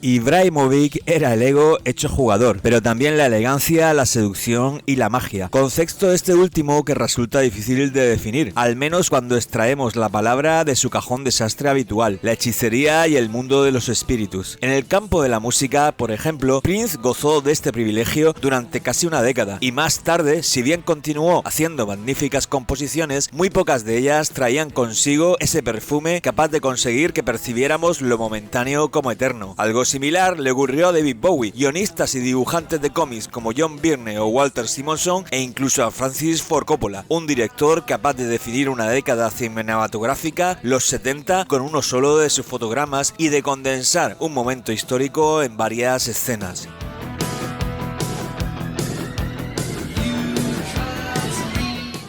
Ibrahimovic era el ego hecho jugador, pero también la elegancia, la seducción y la magia. Concepto este último que resulta difícil de definir, al menos cuando extraemos la palabra de su cajón desastre habitual, la hechicería y el mundo de los espíritus. En el campo de la música, por ejemplo, Prince gozó de este privilegio durante casi una década, y más tarde, si bien continuó haciendo magníficas composiciones, muy pocas de ellas traían consigo ese perfume capaz de conseguir que percibiéramos lo momentáneo como eterno. Algo similar le ocurrió a David Bowie, guionistas y dibujantes de cómics como John Byrne o Walter Simonson, e incluso a Francis Ford Coppola, un director capaz de definir una década cinematográfica, los 70, con uno solo de sus fotogramas y de condensar un momento histórico en varias escenas.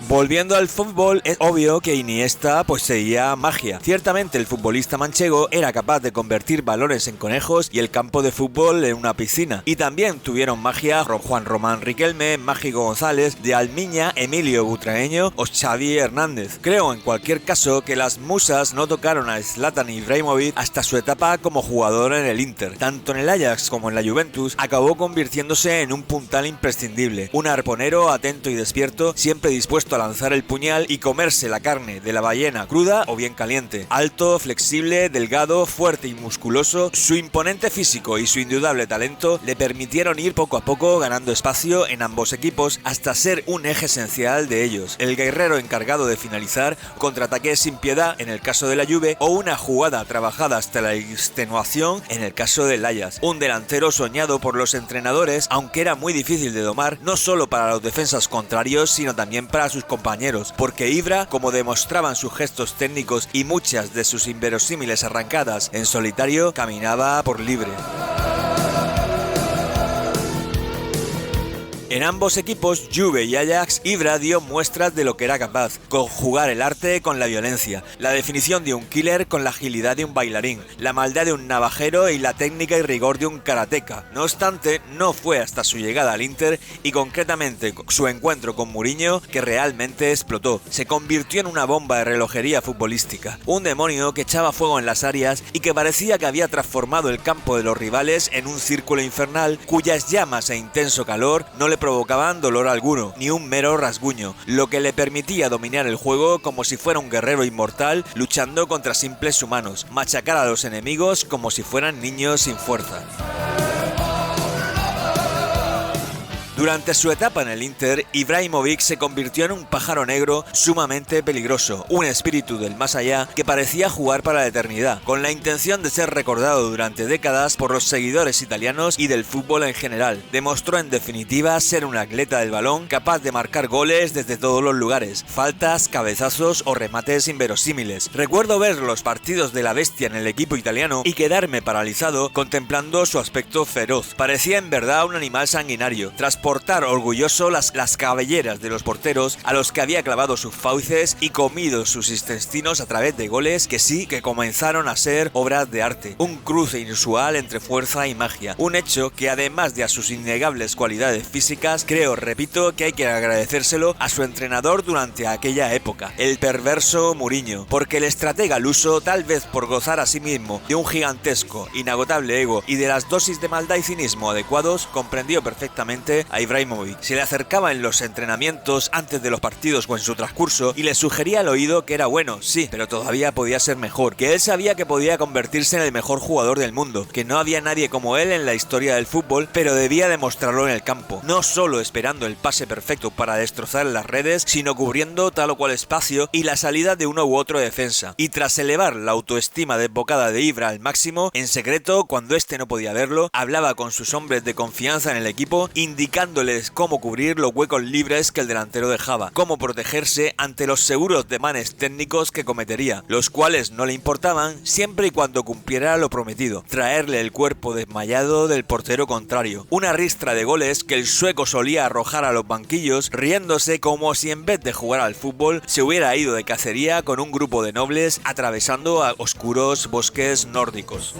Volviendo al fútbol, es obvio que Iniesta poseía magia. Ciertamente el futbolista manchego era capaz de convertir balones en conejos y el campo de fútbol en una piscina. Y también tuvieron magia Juan Román Riquelme, Mágico González, de Almiña, Emilio Butragueño o Xavi Hernández. Creo en cualquier caso que las musas no tocaron a Zlatan Ibrahimovic hasta su etapa como jugador en el Inter. Tanto en el Ajax como en la Juventus acabó convirtiéndose en un puntal imprescindible. Un arponero atento y despierto, siempre dispuesto a lanzar el puñal y comerse la carne de la ballena cruda o bien caliente. Alto, flexible, delgado, fuerte y musculoso, su imponente físico y su indudable talento le permitieron ir poco a poco ganando espacio en ambos equipos hasta ser un eje esencial de ellos. El guerrero encargado de finalizar, contraataques sin piedad en el caso de la Juve o una jugada trabajada hasta la extenuación en el caso del Ajax. Un delantero soñado por los entrenadores, aunque era muy difícil de domar, no solo para los defensas contrarios, sino también para sus compañeros, porque Ibra, como demostraban sus gestos técnicos y muchas de sus inverosímiles arrancadas en solitario, caminaba por libre. En ambos equipos, Juve y Ajax, Ibra dio muestras de lo que era capaz, conjugar el arte con la violencia, la definición de un killer con la agilidad de un bailarín, la maldad de un navajero y la técnica y rigor de un karateca. No obstante, no fue hasta su llegada al Inter y concretamente su encuentro con Mourinho que realmente explotó. Se convirtió en una bomba de relojería futbolística, un demonio que echaba fuego en las áreas y que parecía que había transformado el campo de los rivales en un círculo infernal cuyas llamas e intenso calor no le provocaban dolor alguno, ni un mero rasguño, lo que le permitía dominar el juego como si fuera un guerrero inmortal luchando contra simples humanos, machacar a los enemigos como si fueran niños sin fuerza. Durante su etapa en el Inter, Ibrahimovic se convirtió en un pájaro negro sumamente peligroso, un espíritu del más allá que parecía jugar para la eternidad, con la intención de ser recordado durante décadas por los seguidores italianos y del fútbol en general. Demostró en definitiva ser un atleta del balón capaz de marcar goles desde todos los lugares, faltas, cabezazos o remates inverosímiles. Recuerdo ver los partidos de la bestia en el equipo italiano y quedarme paralizado contemplando su aspecto feroz. Parecía en verdad un animal sanguinario, portar orgulloso las cabelleras de los porteros a los que había clavado sus fauces y comido sus intestinos a través de goles que comenzaron a ser obras de arte. Un cruce inusual entre fuerza y magia. Un hecho que además de a sus innegables cualidades físicas, repito, que hay que agradecérselo a su entrenador durante aquella época, el perverso Mourinho, porque el estratega luso, tal vez por gozar a sí mismo de un gigantesco, inagotable ego y de las dosis de maldad y cinismo adecuados, comprendió perfectamente a Ibrahimovic. Se le acercaba en los entrenamientos, antes de los partidos o en su transcurso, y le sugería al oído que era bueno, sí, pero todavía podía ser mejor, que él sabía que podía convertirse en el mejor jugador del mundo, que no había nadie como él en la historia del fútbol, pero debía demostrarlo en el campo, no solo esperando el pase perfecto para destrozar las redes, sino cubriendo tal o cual espacio y la salida de uno u otro defensa. Y tras elevar la autoestima desbocada de Ibra al máximo, en secreto, cuando este no podía verlo, hablaba con sus hombres de confianza en el equipo, indicándoles cómo cubrir los huecos libres que el delantero dejaba, cómo protegerse ante los seguros demanes técnicos que cometería, los cuales no le importaban siempre y cuando cumpliera lo prometido, traerle el cuerpo desmayado del portero contrario. Una ristra de goles que el sueco solía arrojar a los banquillos, riéndose como si en vez de jugar al fútbol se hubiera ido de cacería con un grupo de nobles atravesando a oscuros bosques nórdicos.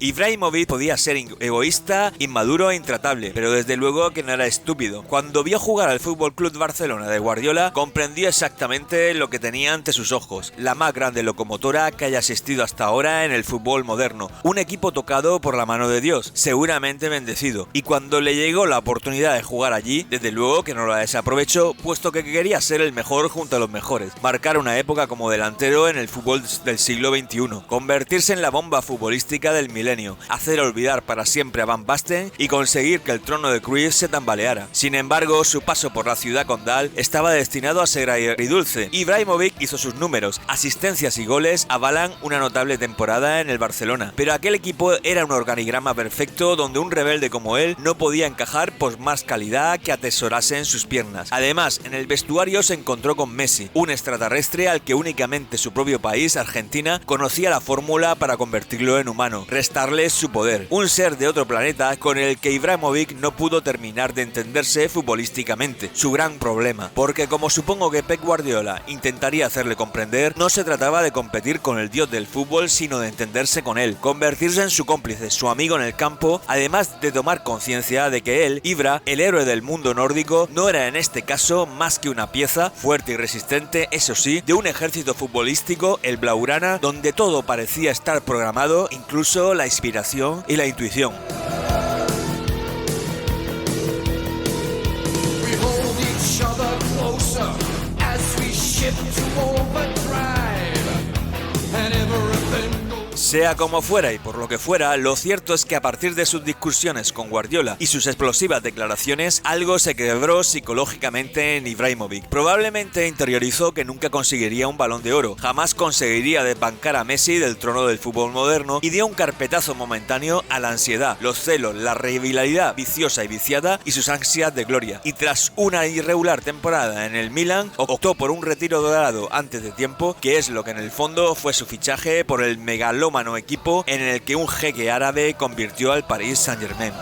Ibrahimovic podía ser egoísta, inmaduro e intratable, pero desde luego que no era estúpido. Cuando vio jugar al FC Barcelona de Guardiola, comprendió exactamente lo que tenía ante sus ojos: la más grande locomotora que haya existido hasta ahora en el fútbol moderno, un equipo tocado por la mano de Dios, seguramente bendecido, y cuando le llegó la oportunidad de jugar allí, desde luego que no la desaprovechó, puesto que quería ser el mejor junto a los mejores, marcar una época como delantero en el fútbol del siglo XXI, convertirse en la bomba futbolística del milenio, hacer olvidar para siempre a Van Basten y conseguir que el trono de Cruyff se tambaleara. Sin embargo, su paso por la ciudad condal estaba destinado a ser agridulce. Ibrahimovic hizo sus números, asistencias y goles avalan una notable temporada en el Barcelona, pero aquel equipo era un organigrama perfecto donde un rebelde como él no podía encajar por más calidad que atesorase en sus piernas. Además, en el vestuario se encontró con Messi, un extraterrestre al que únicamente su propio país, Argentina, conocía la fórmula para convertirlo en humano, restarle su poder. Un ser de otro planeta con el que Ibrahimovic no pudo terminar de entenderse futbolísticamente, su gran problema, porque como supongo que Pep Guardiola intentaría hacerle comprender, no se trataba de competir con el dios del fútbol, sino de entenderse con él, convertirse en su cómplice, su amigo en el campo, además de tomar conciencia de que él, Ibra, el héroe del mundo nórdico, no era en este caso más que una pieza, fuerte y resistente, eso sí, de un ejército futbolístico, el Blaugrana, donde todo parecía estar programado, incluso la inspiración y la intuición. Sea como fuera y por lo que fuera, lo cierto es que a partir de sus discusiones con Guardiola y sus explosivas declaraciones, algo se quebró psicológicamente en Ibrahimovic. Probablemente interiorizó que nunca conseguiría un Balón de Oro, jamás conseguiría desbancar a Messi del trono del fútbol moderno y dio un carpetazo momentáneo a la ansiedad, los celos, la rivalidad viciosa y viciada y sus ansias de gloria. Y tras una irregular temporada en el Milan, optó por un retiro dorado antes de tiempo, que es lo que en el fondo fue su fichaje por el megalómano equipo en el que un jeque árabe convirtió al Paris Saint-Germain.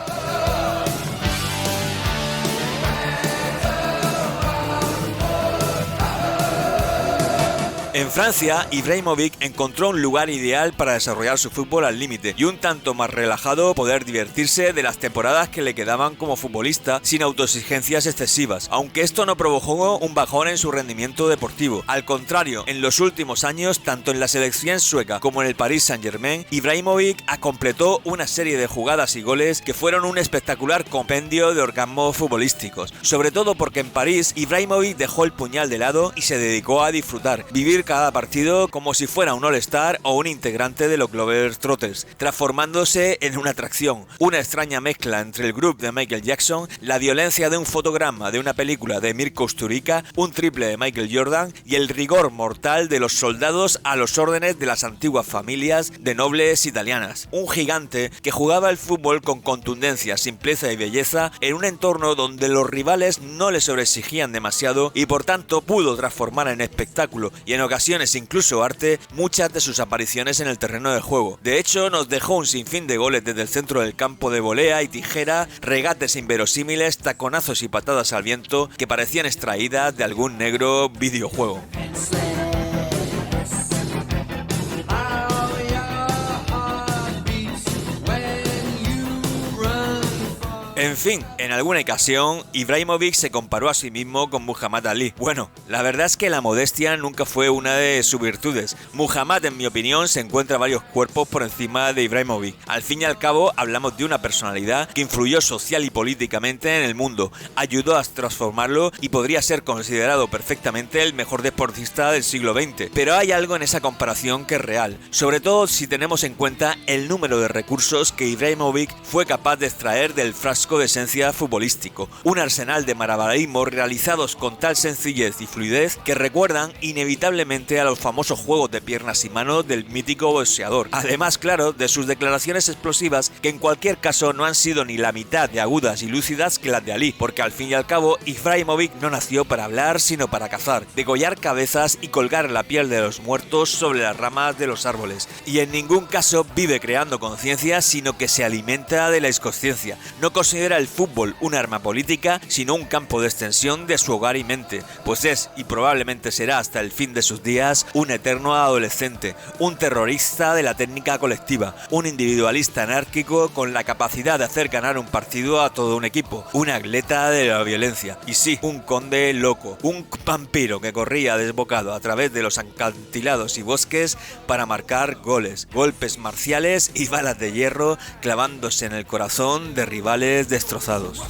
En Francia, Ibrahimovic encontró un lugar ideal para desarrollar su fútbol al límite y un tanto más relajado poder divertirse de las temporadas que le quedaban como futbolista sin autoexigencias excesivas, aunque esto no provocó un bajón en su rendimiento deportivo. Al contrario, en los últimos años, tanto en la selección sueca como en el Paris Saint-Germain, Ibrahimovic completó una serie de jugadas y goles que fueron un espectacular compendio de orgasmos futbolísticos, sobre todo porque en París Ibrahimovic dejó el puñal de lado y se dedicó a disfrutar, vivir cada partido como si fuera un All-Star o un integrante de los Globetrotters, transformándose en una atracción, una extraña mezcla entre el groove de Michael Jackson, la violencia de un fotograma de una película de Mirko Kusturica, un triple de Michael Jordan y el rigor mortal de los soldados a los órdenes de las antiguas familias de nobles italianas. Un gigante que jugaba el fútbol con contundencia, simpleza y belleza en un entorno donde los rivales no le sobreexigían demasiado y por tanto pudo transformar en espectáculo y en ocasiones incluso arte muchas de sus apariciones en el terreno de juego. De hecho, nos dejó un sinfín de goles desde el centro del campo de volea y tijera, regates inverosímiles, taconazos y patadas al viento que parecían extraídas de algún negro videojuego. En fin, en alguna ocasión, Ibrahimovic se comparó a sí mismo con Muhammad Ali. Bueno, la verdad es que la modestia nunca fue una de sus virtudes. Muhammad, en mi opinión, se encuentra varios cuerpos por encima de Ibrahimovic. Al fin y al cabo, hablamos de una personalidad que influyó social y políticamente en el mundo, ayudó a transformarlo y podría ser considerado perfectamente el mejor deportista del siglo XX. Pero hay algo en esa comparación que es real, sobre todo si tenemos en cuenta el número de recursos que Ibrahimovic fue capaz de extraer del frasco de esencia futbolístico, un arsenal de malabarismos realizados con tal sencillez y fluidez que recuerdan inevitablemente a los famosos juegos de piernas y manos del mítico boxeador. Además, claro, de sus declaraciones explosivas que en cualquier caso no han sido ni la mitad de agudas y lúcidas que las de Ali, porque al fin y al cabo Ibrahimovic no nació para hablar sino para cazar, degollar cabezas y colgar la piel de los muertos sobre las ramas de los árboles, y en ningún caso vive creando conciencia sino que se alimenta de la inconsciencia. No considera considera el fútbol un arma política, sino un campo de extensión de su hogar y mente, pues es, y probablemente será hasta el fin de sus días, un eterno adolescente, un terrorista de la técnica colectiva, un individualista anárquico con la capacidad de hacer ganar un partido a todo un equipo, un atleta de la violencia, y sí, un conde loco, un vampiro que corría desbocado a través de los acantilados y bosques para marcar goles, golpes marciales y balas de hierro clavándose en el corazón de rivales destrozados.